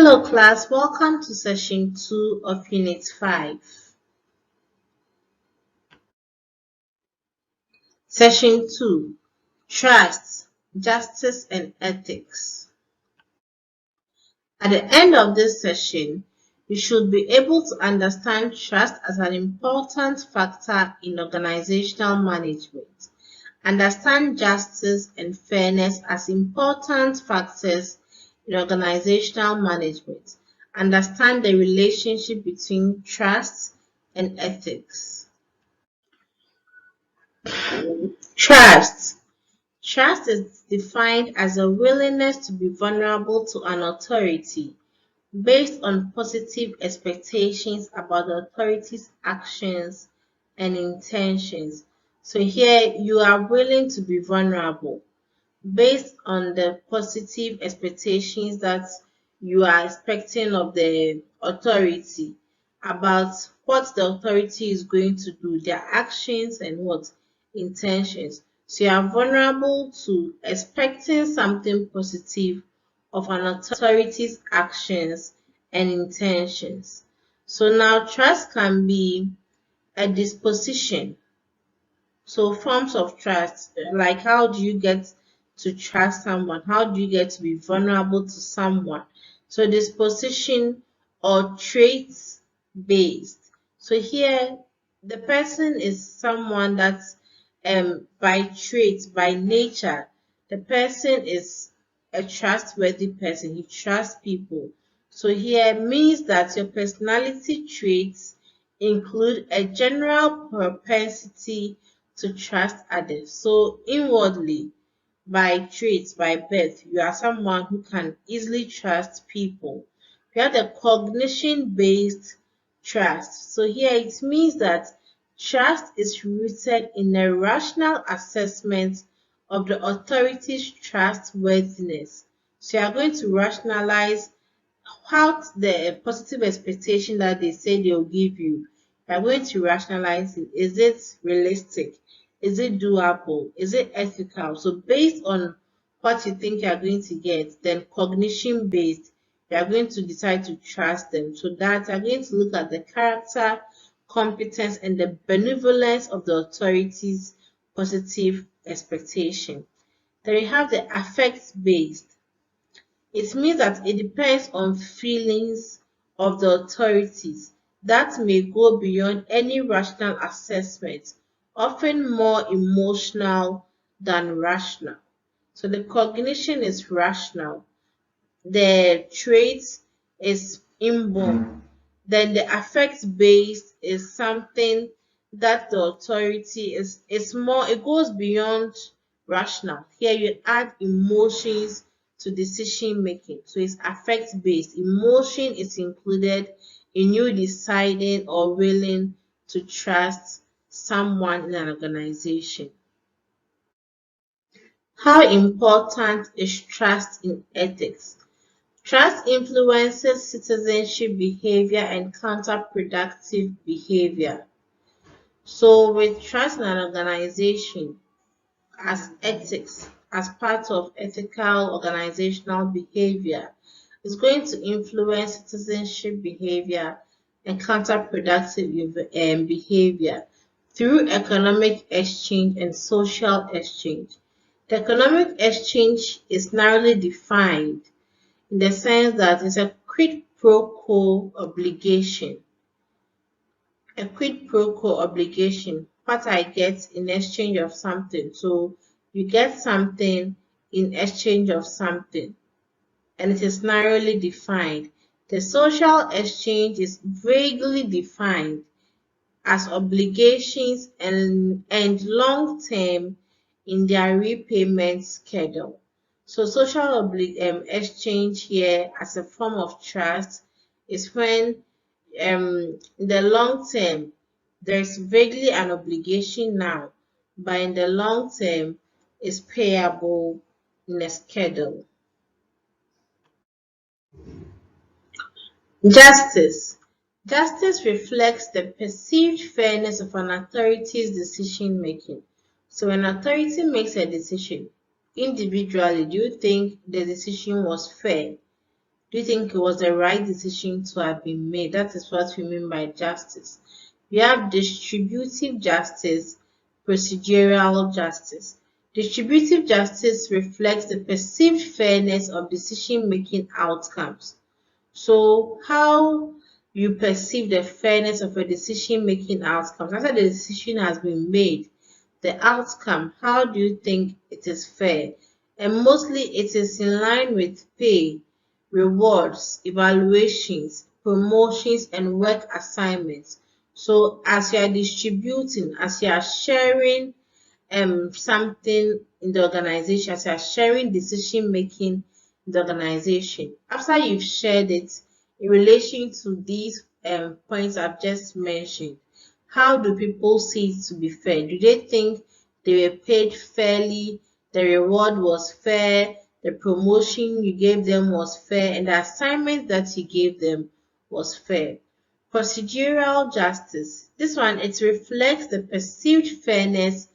Hello class, welcome to session 2 of unit 5. Session 2, Trust, Justice and Ethics. At the end of this session, you should be able to understand trust as an important factor in organizational management, understand justice and fairness as important factors in organizational management, understand the relationship between trust and ethics. Trust. Trust is defined as a willingness to be vulnerable to an authority based on positive expectations about the authority's actions and intentions. So here you are willing to be vulnerable based on the positive expectations that you are expecting of the authority about what the authority is going to do, their actions and what intentions. So you are vulnerable to expecting something positive of an authority's actions and intentions. So now trust can be a disposition. So forms of trust, like how do you get to trust someone? How do you get to be vulnerable to someone? So disposition or traits based. So here the person is someone that's by traits, by nature, the person is a trustworthy person. He trusts people. So here means that your personality traits include a general propensity to trust others. So inwardly, by traits, by birth, you are someone who can easily trust people. You have the cognition-based trust. So here it means that trust is rooted in a rational assessment of the authority's trustworthiness. So you are going to rationalize how the positive expectation that they say they'll give you. You are going to rationalize it. Is it realistic? Is it doable? Is it ethical? So based on what you think you are going to get, then cognition based, you are going to decide to trust them. So that you are going to look at the character, competence, and the benevolence of the authority's positive expectation. Then you have the affect based. It means that it depends on feelings of the authorities that may go beyond any rational assessment, often more emotional than rational. So the cognition is rational, the trait is inborn, then the affect based is something that the authority is more, it goes beyond rational. Here you add emotions to decision making, so it's affect based. Emotion is included in you deciding or willing to trust someone in an organization. How important is trust in ethics? Trust influences citizenship behavior and counterproductive behavior. So with trust in an organization as ethics, as part of ethical organizational behavior, is going to influence citizenship behavior and counterproductive behavior through economic exchange and social exchange. The economic exchange is narrowly defined in the sense that it's a quid pro quo obligation. A quid pro quo obligation, what I get in exchange of something. So you get something in exchange of something, and it is narrowly defined. The social exchange is vaguely defined as obligations and long term in their repayment schedule. So social exchange here as a form of trust is when in the long term there's vaguely an obligation now, but in the long term is payable in a schedule. Justice. Justice reflects the perceived fairness of an authority's decision making. So when an authority makes a decision, individually, do you think the decision was fair? Do you think it was the right decision to have been made? That is what we mean by justice. We have distributive justice, procedural justice. Distributive justice reflects the perceived fairness of decision-making outcomes. So, how you perceive the fairness of a decision-making outcome after the decision has been made, the outcome, how do you think it is fair? And mostly it is in line with pay, rewards, evaluations, promotions, and work assignments. So, as you are distributing, as you are sharing something in the organization, as you are sharing decision making in the organization. After you've shared it in relation to these points I've just mentioned, how do people see it to be fair? Do they think they were paid fairly, the reward was fair, the promotion you gave them was fair, and the assignment that you gave them was fair? Procedural justice. This one, it reflects the perceived fairness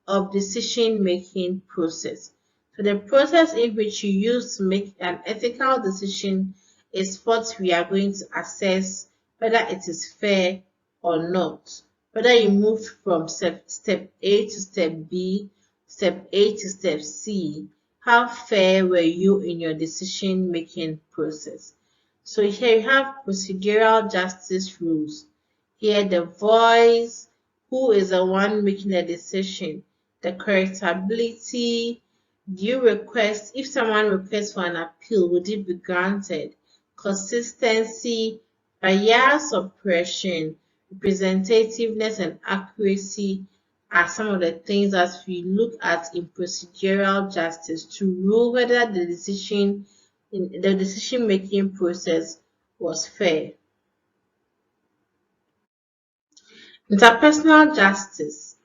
of decision-making process. So the process in which you use to make an ethical decision is what we are going to assess whether it is fair or not. Whether you moved from step A to step B, step A to step C, how fair were you in your decision-making process? So here you have procedural justice rules. Here the voice, who is the one making the decision, the correctability, do you request, if someone requests for an appeal, would it be granted? Consistency, bias suppression, representativeness, and accuracy are some of the things that we look at in procedural justice to rule whether the decision in the decision making process was fair. Interpersonal justice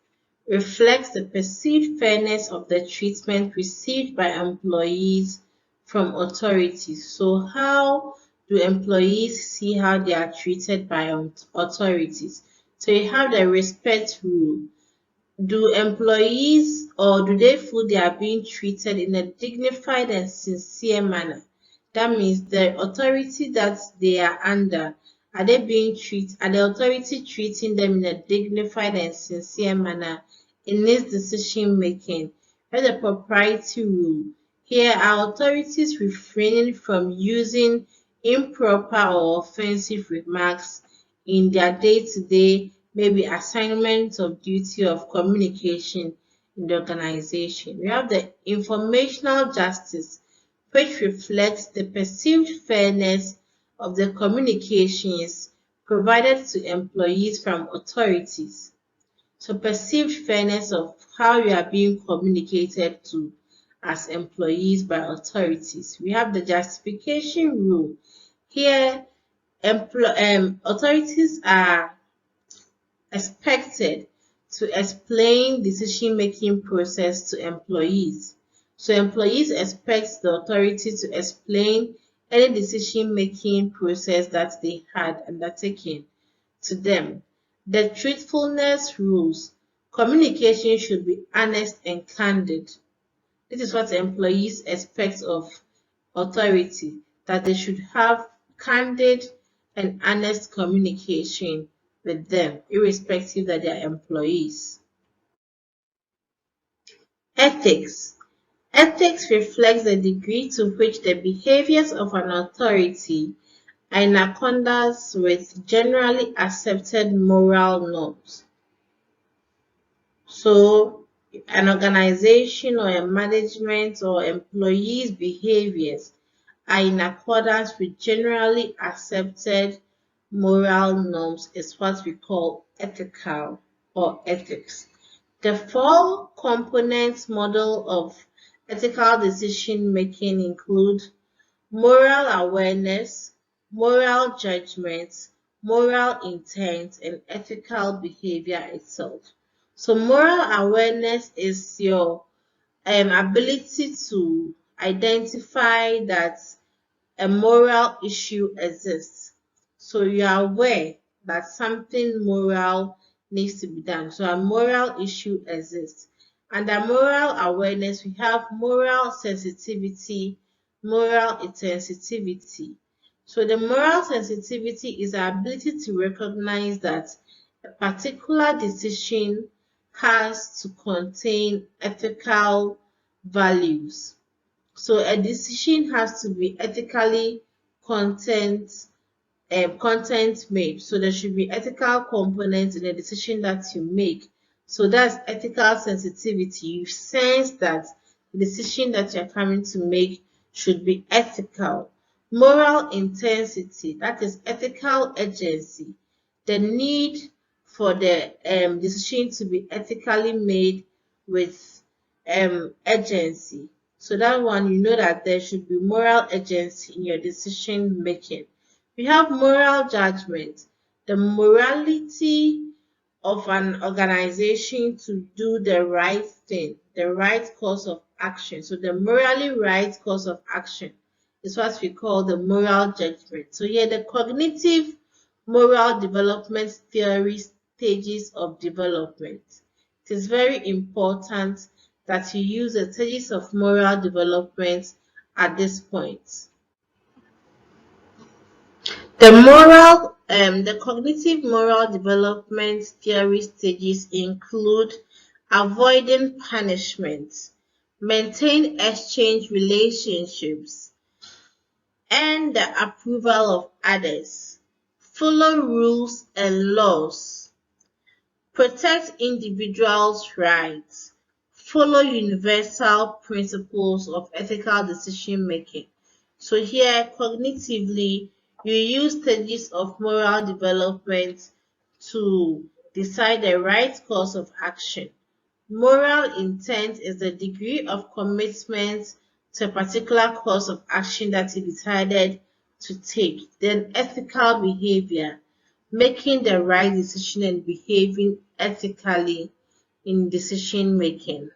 reflects the perceived fairness of the treatment received by employees from authorities. So, how do employees see how they are treated by authorities? So, you have the respect rule. Do employees or do they feel they are being treated in a dignified and sincere manner? That means the authority that they are under, are the authority treating them in a dignified and sincere manner in its decision making? That's the propriety rule. Here are authorities refraining from using improper or offensive remarks in their day-to-day, maybe assignment of duty of communication in the organization. We have the informational justice, which reflects the perceived fairness of the communications provided to employees from authorities. So perceived fairness of how you are being communicated to as employees by authorities. We have the justification rule. Here, authorities are expected to explain decision-making process to employees. So employees expect the authority to explain any decision-making process that they had undertaken to them. The truthfulness rules. Communication should be honest and candid. This is what employees expect of authority, that they should have candid and honest communication with them, irrespective that they are employees. Ethics. Ethics reflects the degree to which the behaviors of an authority are in accordance with generally accepted moral norms. So, an organization or a management or employees' behaviors are in accordance with generally accepted moral norms is what we call ethical or ethics. The four components model of ethical decision making include moral awareness, moral judgment, moral intent, and ethical behavior itself. So moral awareness is your ability to identify that a moral issue exists. So you are aware that something moral needs to be done. So a moral issue exists. Under moral awareness, we have moral sensitivity, moral insensitivity. So the moral sensitivity is our ability to recognize that a particular decision has to contain ethical values. So a decision has to be ethically content content made. So there should be ethical components in the decision that you make. So that's ethical sensitivity. You sense that the decision that you're coming to make should be ethical. Moral intensity, that is ethical agency. The need for the decision to be ethically made with agency. So that one, you know that there should be moral agency in your decision making. We have moral judgment, the morality of an organization to do the right thing, the right course of action. So the morally right course of action is what we call the moral judgment. So here the cognitive moral development theory stages of development. It is very important that you use the stages of moral development at this point. The cognitive moral development theory stages include avoiding punishment, maintain exchange relationships, and the approval of others, follow rules and laws, protect individuals' rights, follow universal principles of ethical decision making. So here, cognitively, you use stages of moral development to decide the right course of action. Moral intent is the degree of commitment to a particular course of action that you decided to take. Then ethical behavior, making the right decision and behaving ethically in decision making.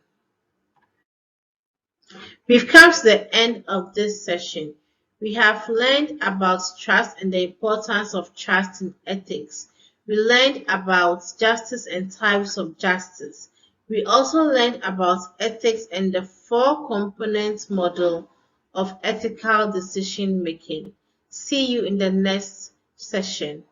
We've come to the end of this session. We have learned about trust and the importance of trust in ethics. We learned about justice and types of justice. We also learned about ethics and the four component model of ethical decision making. See you in the next session.